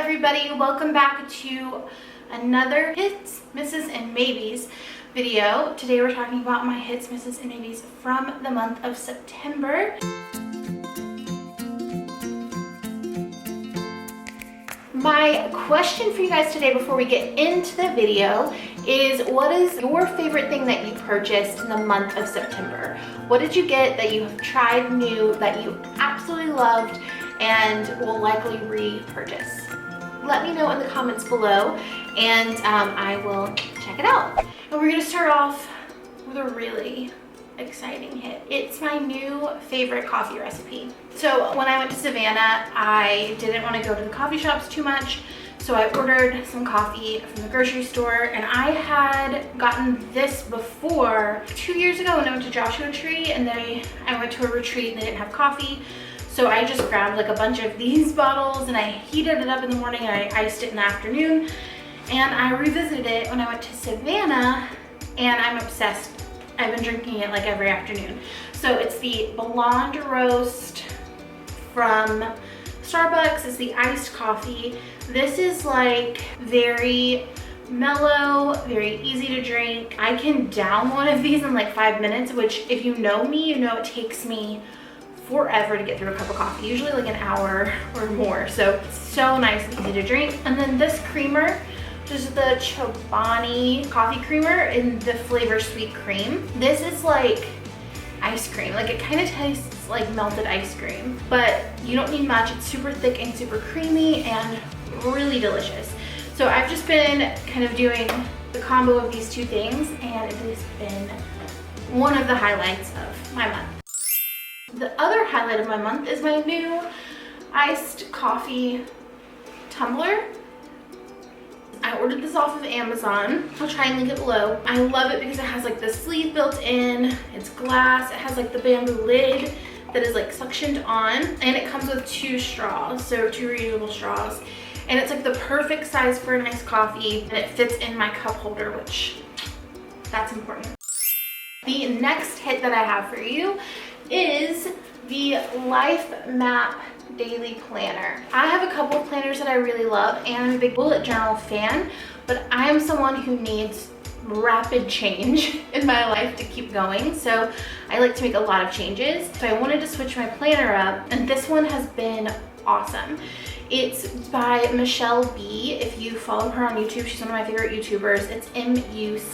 everybody, welcome back to another Hits, Misses, and Maybes video. Today we're talking about my hits, misses, and maybes from the month of September. My question for you guys today before we get into the video is, what is your favorite thing that you purchased in the month of September? What did you get that you have tried new, that you absolutely loved, and will likely repurchase? Let me know in the comments below, and I will check it out. And we're gonna start off with a really exciting hit. It's my new favorite coffee recipe. So when I went to Savannah, I didn't want to go to the coffee shops too much, so I ordered some coffee from the grocery store, and I had gotten this before 2 years ago when I went to Joshua Tree, and I went to a retreat and they didn't have coffee. So I just grabbed like a bunch of these bottles and I heated it up in the morning and I iced it in the afternoon. And I revisited it when I went to Savannah, and I'm obsessed. I've been drinking it like every afternoon. So it's the Blonde Roast from Starbucks. It's the iced coffee. This is like very mellow, very easy to drink. I can down one of these in like 5 minutes, which if you know me, you know it takes me forever to get through a cup of coffee, usually like an hour or more. So it's so nice and easy to drink. And then this creamer, which is the Chobani coffee creamer in the flavor sweet cream. This is like ice cream. Like it kind of tastes like melted ice cream, but you don't need much. It's super thick and super creamy and really delicious. So I've just been kind of doing the combo of these two things, and it has been one of the highlights of my month. The other highlight of my month is my new iced coffee tumbler. I ordered this off of Amazon. I'll try and link it below. I love it because it has like the sleeve built in, it's glass, it has like the bamboo lid that is like suctioned on, and it comes with 2 straws, so 2 reusable straws. And it's like the perfect size for a nice coffee, and it fits in my cup holder, which that's important. The next hit that I have for you is the Life Map Daily Planner. I have a couple of planners that I really love, and I'm a big bullet journal fan, but I am someone who needs rapid change in my life to keep going, so I like to make a lot of changes. So I wanted to switch my planner up, and this one has been awesome. It's by Michelle B. If you follow her on YouTube, she's one of my favorite YouTubers. It's Muchelle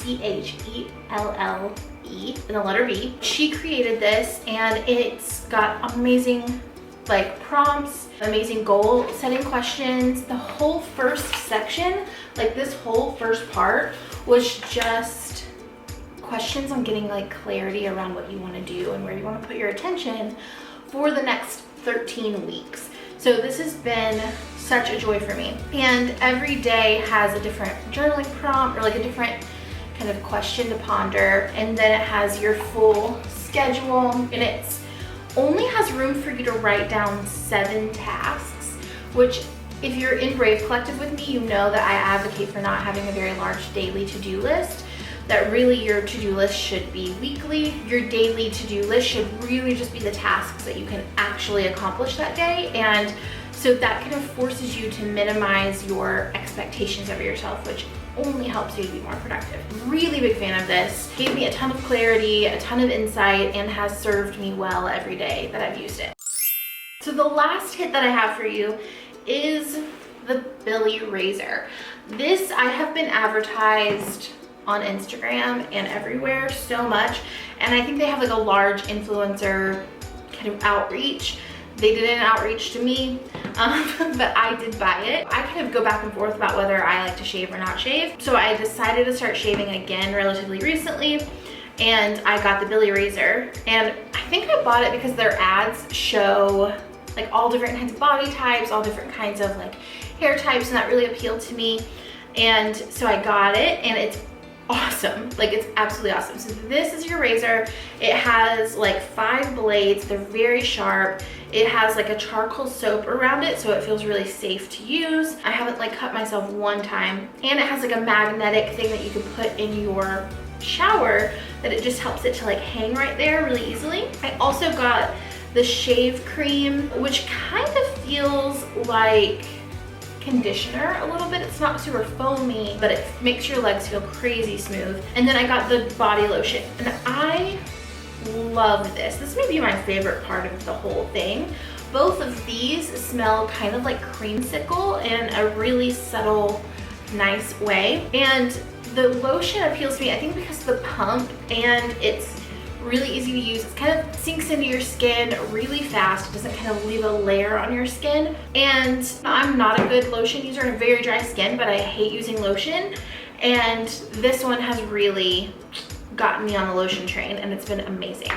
and the letter B. She created this, and it's got amazing like prompts, amazing goal setting questions. The whole first section, like this whole first part, was just questions on getting like clarity around what you want to do and where you want to put your attention for the next 13 weeks. So this has been such a joy for me, and every day has a different journaling prompt or like a different kind of question to ponder, and then it has your full schedule, and it's only has room for you to write down 7 tasks, which if you're in Brave Collective with me, you know that I advocate for not having a very large daily to-do list, that really your to-do list should be weekly. Your daily to-do list should really just be the tasks that you can actually accomplish that day, and so that kind of forces you to minimize your expectations of yourself, which only helps you to be more productive. Really big fan of this. Gave me a ton of clarity, a ton of insight, and has served me well every day that I've used it. So the last hit that I have for you is the Billie Razor. This I have been advertised on Instagram and everywhere so much, and I think they have like a large influencer kind of outreach. They did an outreach to me, but I did buy it. I kind of go back and forth about whether I like to shave or not shave. So I decided to start shaving again relatively recently, and I got the Billie Razor. And I think I bought it because their ads show like all different kinds of body types, all different kinds of like hair types, and that really appealed to me. And so I got it, and it's awesome. Like it's absolutely awesome. So this is your razor. It has like 5 blades. They're very sharp. It has like a charcoal soap around it, so it feels really safe to use. I haven't like cut myself one time, and it has like a magnetic thing that you can put in your shower that it just helps it to like hang right there really easily. I also got the shave cream, which kind of feels like conditioner a little bit. It's not super foamy, but it makes your legs feel crazy smooth. And then I got the body lotion, and I love this. This may be my favorite part of the whole thing. Both of these smell kind of like creamsicle in a really subtle, nice way. And the lotion appeals to me, I think, because of the pump, and it's really easy to use. It kind of sinks into your skin really fast. It doesn't kind of leave a layer on your skin. And I'm not a good lotion user. I have very dry skin, but I hate using lotion. And this one has really gotten me on the lotion train, and it's been amazing.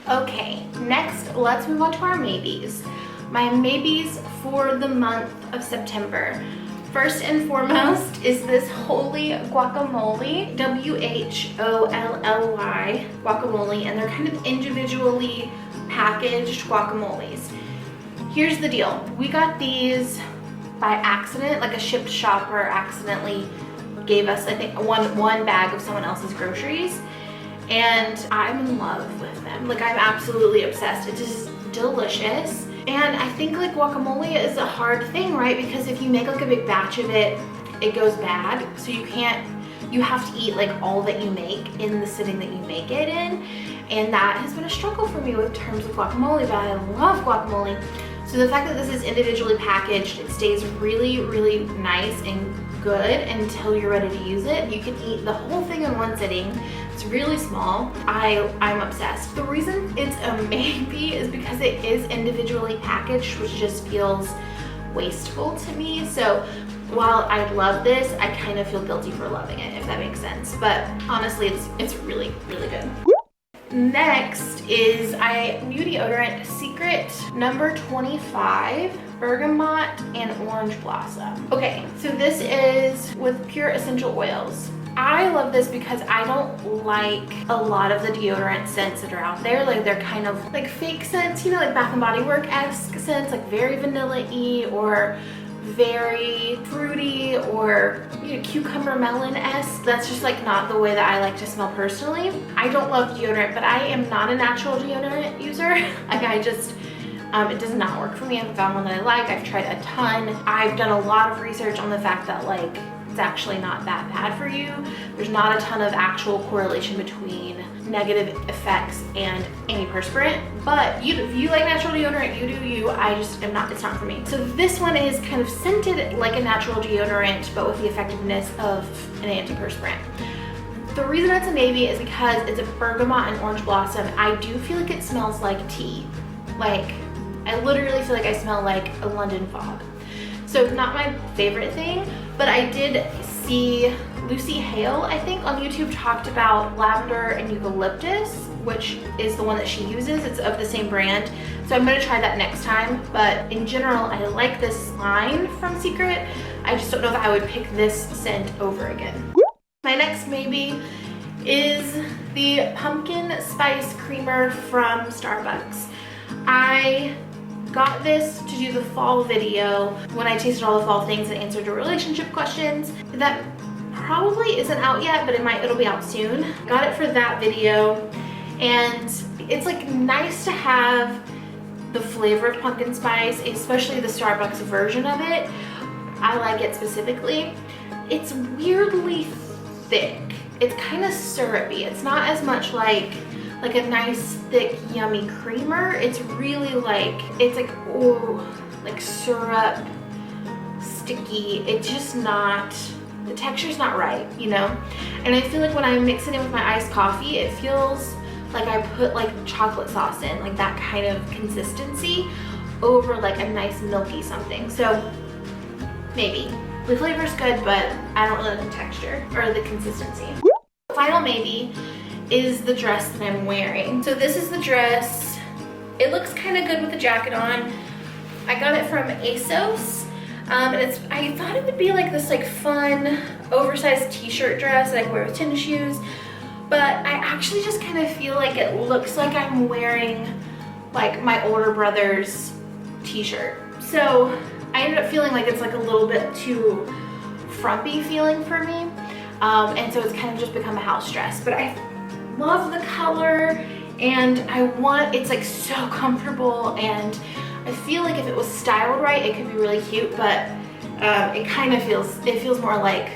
Okay, next let's move on to our maybes. My maybes for the month of September. First and foremost is this Holy Guacamole, W-H-O-L-L-Y guacamole, and they're kind of individually packaged guacamoles. Here's the deal. We got these by accident, like a shipped shopper accidentally gave us, I think, one bag of someone else's groceries, and I'm in love with them. Like, I'm absolutely obsessed. It's just delicious. And I think like guacamole is a hard thing, right? Because if you make like a big batch of it, it goes bad. So you have to eat like all that you make in the sitting that you make it in. And that has been a struggle for me with terms of guacamole, but I love guacamole. So the fact that this is individually packaged, it stays really, really nice and good until you're ready to use it. You can eat the whole thing in one sitting. It's really small. I'm obsessed. The reason it's a maybe is because it is individually packaged, which just feels wasteful to me. So while I love this, I kind of feel guilty for loving it, if that makes sense. But honestly, it's really, really good. Next is new deodorant, Secret number 25, Bergamot and Orange Blossom. Okay, so this is with pure essential oils. I love this because I don't like a lot of the deodorant scents that are out there. Like, they're kind of like fake scents, you know, like Bath and Body Works-esque scents, like very vanilla-y or very fruity or, you know, cucumber melon-esque. That's just like not the way that I like to smell personally. I don't love deodorant, but I am not a natural deodorant user. Like, I just, it does not work for me. I haven't found one that I like. I've tried a ton. I've done a lot of research on the fact that like it's actually not that bad for you. There's not a ton of actual correlation between negative effects and antiperspirant, but if you like natural deodorant, you do you. I just am not, it's not for me. So this one is kind of scented like a natural deodorant, but with the effectiveness of an antiperspirant. The reason it's a maybe is because it's a bergamot and orange blossom. I do feel like it smells like tea. Like, I literally feel like I smell like a London fog. So not my favorite thing, but I did see Lucy Hale, I think, on YouTube talked about lavender and eucalyptus, which is the one that she uses. It's of the same brand. So I'm gonna try that next time. But in general, I like this line from Secret. I just don't know if I would pick this scent over again. My next maybe is the pumpkin spice creamer from Starbucks. I got this to do the fall video when I tasted all the fall things and answered your relationship questions. That probably isn't out yet, but it'll be out soon. Got it for that video, and it's like nice to have the flavor of pumpkin spice, especially the Starbucks version of it. I like it specifically. It's weirdly thick. It's kind of syrupy. It's not as much like a nice thick yummy creamer. It's really like, it's like, oh, like syrup, sticky. It's just not, the texture's not right, you know? And I feel like when I mix it in with my iced coffee, it feels like I put like chocolate sauce in, like that kind of consistency over like a nice milky something. So maybe. The flavor's good, but I don't really like the texture or the consistency. Final maybe is the dress that I'm wearing. So this is the dress. It looks kind of good with the jacket on. I got it from ASOS. And I thought it would be like this like fun oversized t-shirt dress that I can wear with tennis shoes. But I actually just kind of feel like it looks like I'm wearing like my older brother's t-shirt. So I ended up feeling like it's like a little bit too frumpy feeling for me. And so it's kind of just become a house dress. But I love the color, and it's like so comfortable, and I feel like if it was styled right, it could be really cute, but It kind of feels more like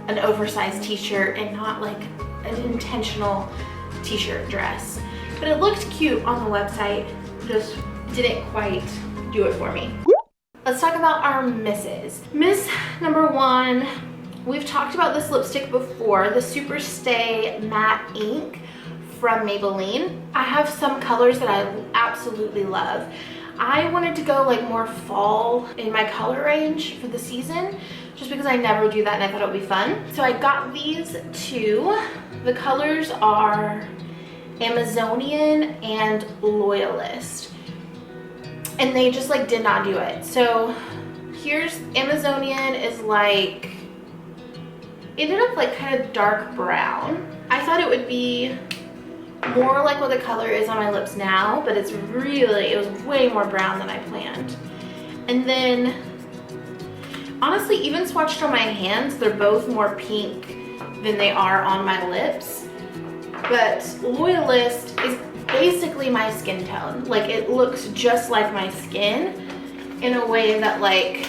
an oversized t-shirt and not like an intentional t-shirt dress. But it looked cute on the website, just didn't quite do it for me. Let's talk about our misses. Miss number 1, we've talked about this lipstick before, the Super Stay Matte Ink from Maybelline. I have some colors that I absolutely love. I wanted to go like more fall in my color range for the season, just because I never do that and I thought it would be fun. So I got these 2. The colors are Amazonian and Loyalist. And they just like did not do it. So here's Amazonian is like, ended up like kind of dark brown. I thought it would be more like what the color is on my lips now, but it was way more brown than I planned. And then honestly, even swatched on my hands, they're both more pink than they are on my lips. But Loyalist is basically my skin tone. Like, it looks just like my skin in a way that like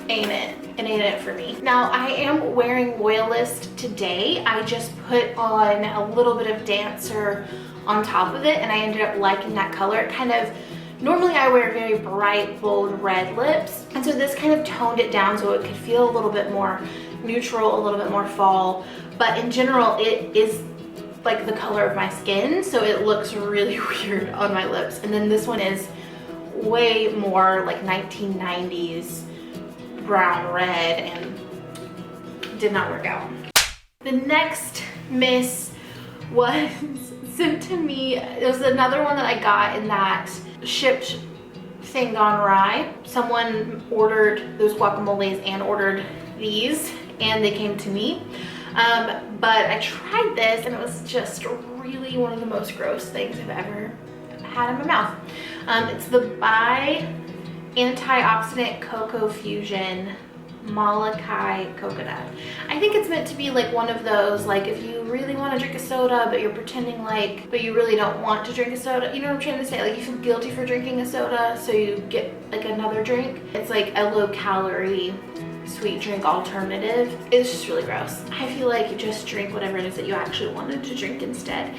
ain't it for me. Now I am wearing Loyalist today. I just put on a little bit of Dancer on top of it and I ended up liking that color. It kind of, normally I wear very bright, bold red lips, and so this kind of toned it down so it could feel a little bit more neutral, a little bit more fall, but in general it is like the color of my skin, so it looks really weird on my lips. And then this one is way more like 1990s brown red and did not work out. The next miss was sent to me. It was another one that I got in that shipped thing gone awry. Someone ordered those guacamoles and ordered these and they came to me. But I tried this and it was just really one of the most gross things I've ever had in my mouth. It's the Bai Antioxidant Cocoa Fusion Molokai Coconut. I think it's meant to be like one of those, like if you really want to drink a soda but you're pretending like, but you really don't want to drink a soda. You know what I'm trying to say? Like you feel guilty for drinking a soda, so you get like another drink. It's like a low calorie sweet drink alternative. It's just really gross. I feel like you just drink whatever it is that you actually wanted to drink instead.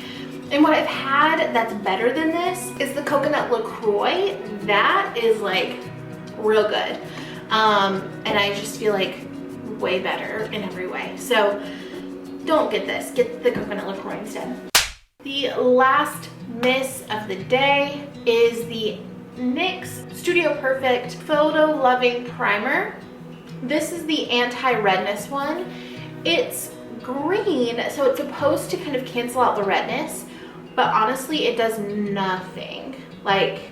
And what I've had that's better than this is the coconut LaCroix. That is like real good. And I just feel like way better in every way. So don't get this, get the coconut LaCroix instead. The last miss of the day is the NYX Studio Perfect Photo Loving Primer. This is the anti-redness one. It's green, so it's supposed to kind of cancel out the redness, but honestly it does nothing. Like,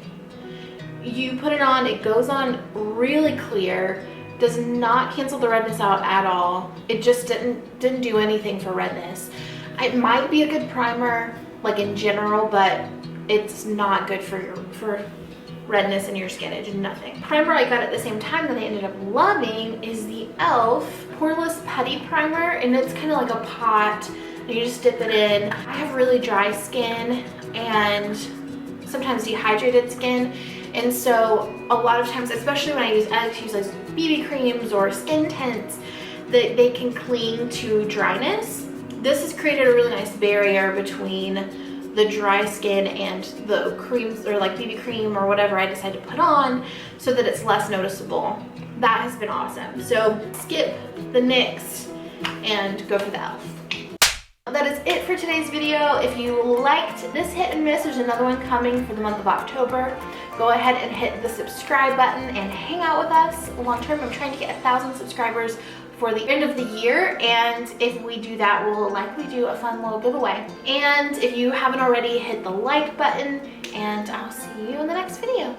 you put it on, it goes on really clear, does not cancel the redness out at all. It just didn't do anything for redness. It might be a good primer like in general, but it's not good for redness in your skin. It did nothing. Primer I got at the same time that I ended up loving is the e.l.f. Poreless Putty Primer, and it's kind of like a pot and you just dip it in. I have really dry skin and sometimes dehydrated skin, and so a lot of times, especially when I like to use like BB creams or skin tints, that they can cling to dryness. This has created a really nice barrier between the dry skin and the creams, or like BB cream or whatever I decide to put on, so that it's less noticeable. That has been awesome. So skip the NYX and go for the e.l.f. That is it for today's video. If you liked this hit and miss, there's another one coming for the month of October. Go ahead and hit the subscribe button and hang out with us long term. I'm trying to get 1,000 subscribers for the end of the year, and if we do that, we'll likely do a fun little giveaway. And if you haven't already, hit the like button, and I'll see you in the next video.